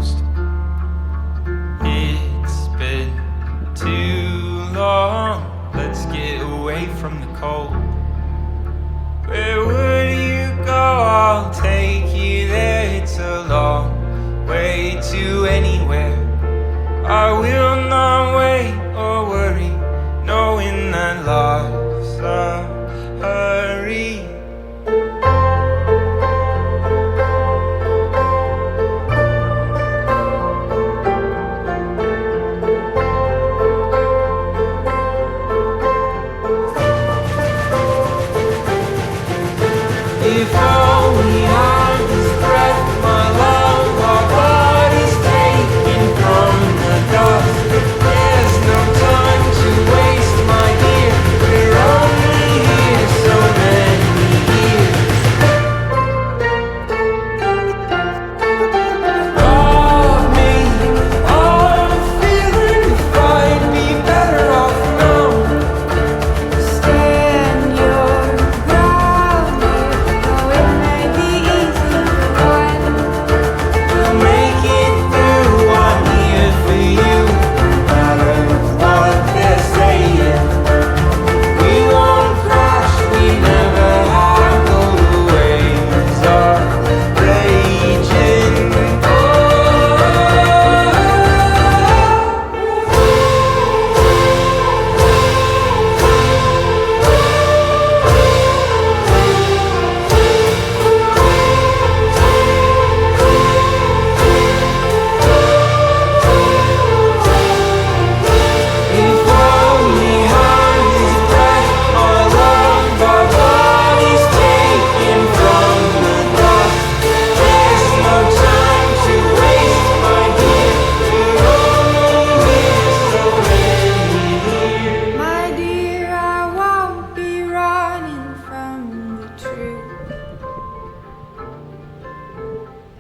coast. It's been too long, let's get away from the cold. Where would you go? I'll take you there. It's a long way to anywhere. I will not wait or worry, knowing that life's a hurry. If all we have is breath, my love, our bodies taken from the dust. There's no time to waste, my dear. We're only here so many years. Love me, I'm feeling fine. Be better off now. Stand your ground. Though it may be easy, but We'll make it through. I'm here for you, no matter what they're saying. We won't crash, we never have. Though the waves are raging. If all we have is breath, my love, our bodies taken from the dust. There's no time to waste, my dear. We're only here so many years. my dear, I won't be running from the truth.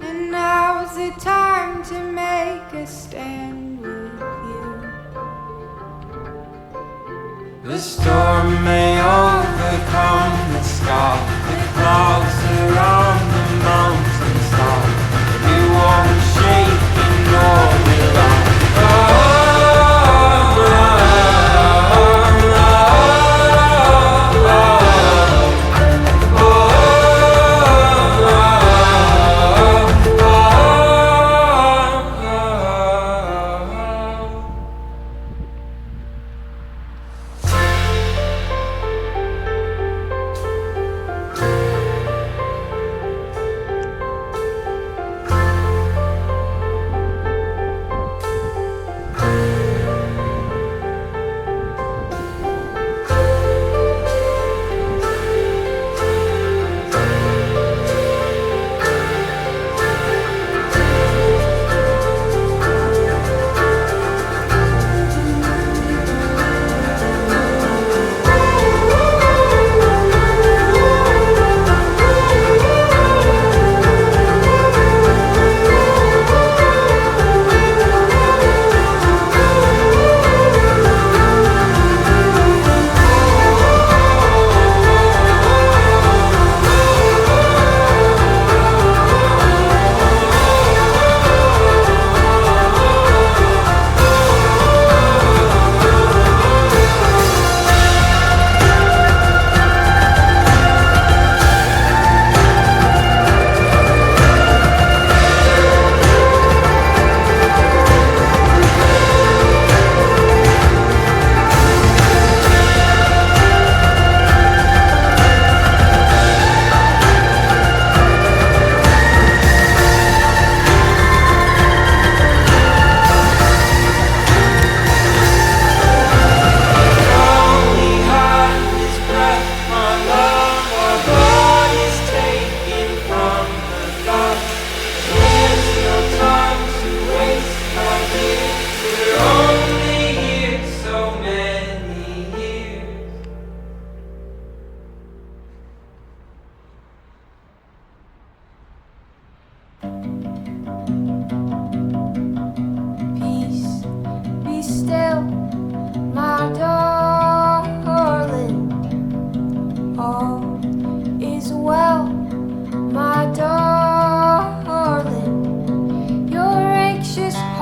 And now's the time to make a stand with you. The storm may overcome the sky, the clouds around the mountainside, but it won't shake and nor will I.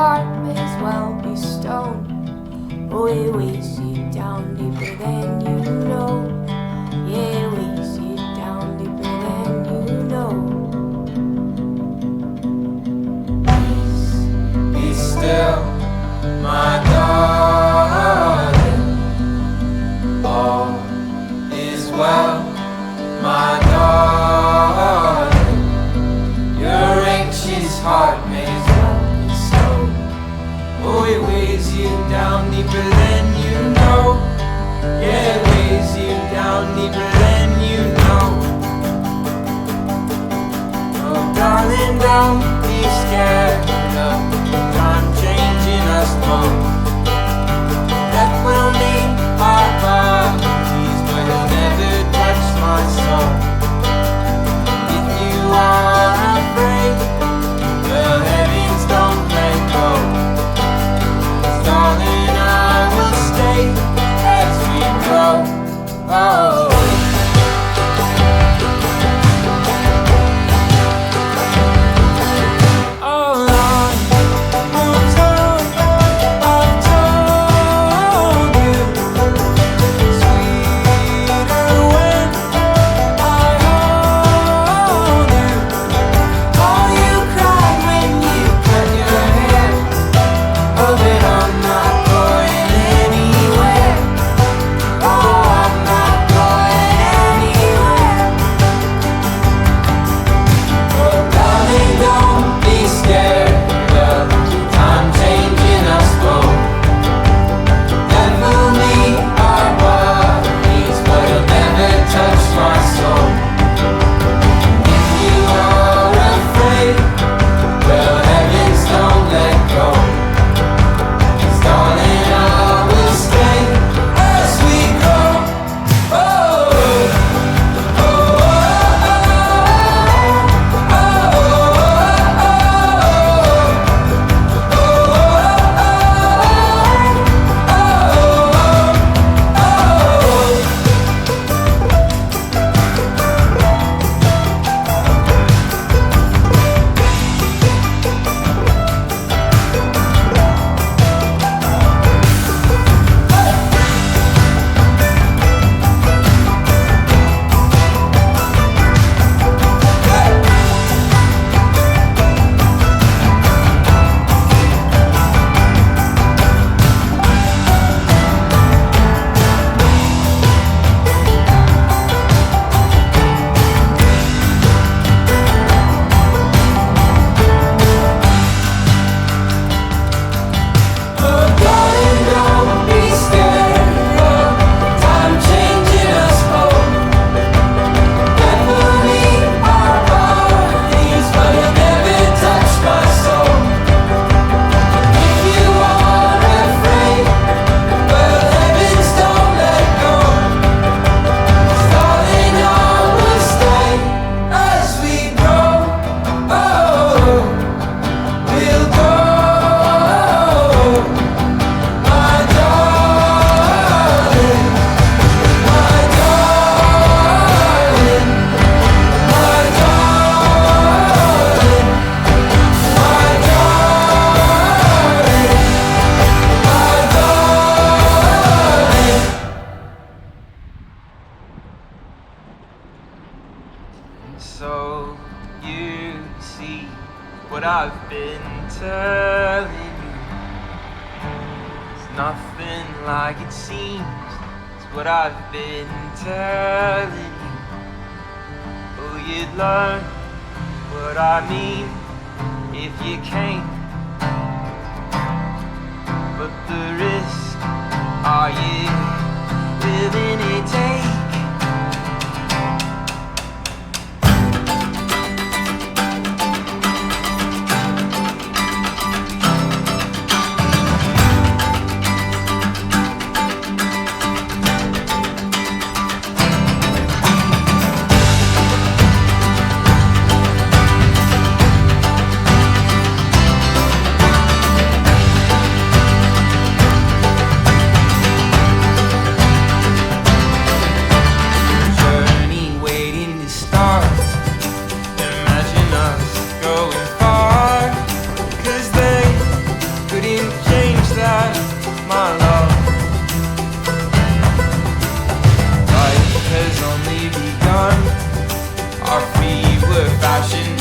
heart may as well be stone. Oh, it weighs you down deeper than you know. Yeah, it weighs you down deeper than you know. Peace, be still, my darling. All is well, my darling. Your anxious heart may as well be stone. Oh, it weighs you down deeper than you know. Yeah, it weighs you down deeper than you know. Oh, darling, don't be scared of time changing us both. Death will meet our bodies, but it'll never touch my soul. If you are afraid, well, heavens don't let go. 'Cause darling, I will stay as we grow. Oh. So you see what I've been telling you. It's nothing like it seems. It's what I've been telling you. Oh, you'd learn what I mean if you came. But the risk, are you willing to take? goodbye, my love. Life has only begun. Our feet were fashioned